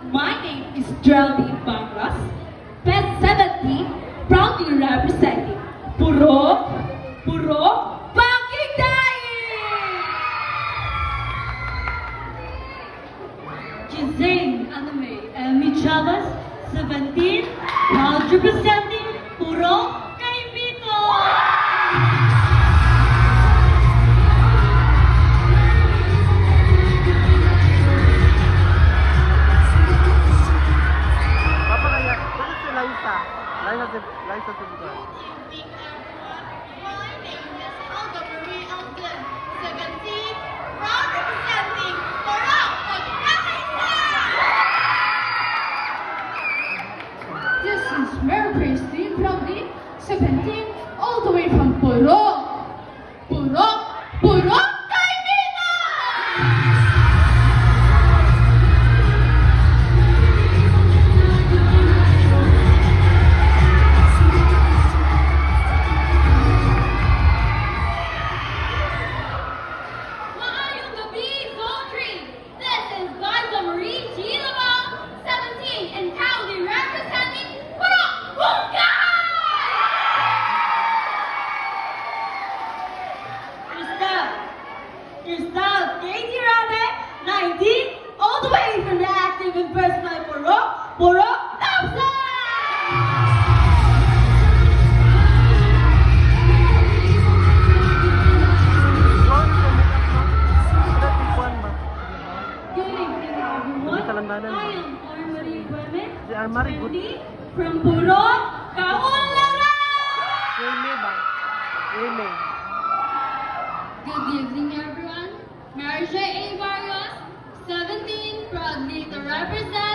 My name is Geraldine Bangras, Pet 17, proudly representing Puro Pakigdaig! Giselle Anime Elmi Chavez, 17, proud representing Puro Kaibito! Papakaya, ito si Liza. Liza si Bukal. My name is Olga Marie Elton, 17, proud representing Purok Pagkakaisa! This is Mary Christine Proudly, 17, all the way from Purok Kaibito! Maayong gabi, Zone 3! This is Liza Marie G. Lamang, 17, and proudly representing Purok Pagkakaisa! Crystal Katie Rabe, 19, all the way from the active and personal Puro Tapsa! Good evening, everyone. Sa landanan. I am Armory Guemes, Si Armory, good. 20, from Puro Kaunlaran! Reme ba? Reme. Good evening, everyone. Mary J. A. Barrios, 17, proudly to represent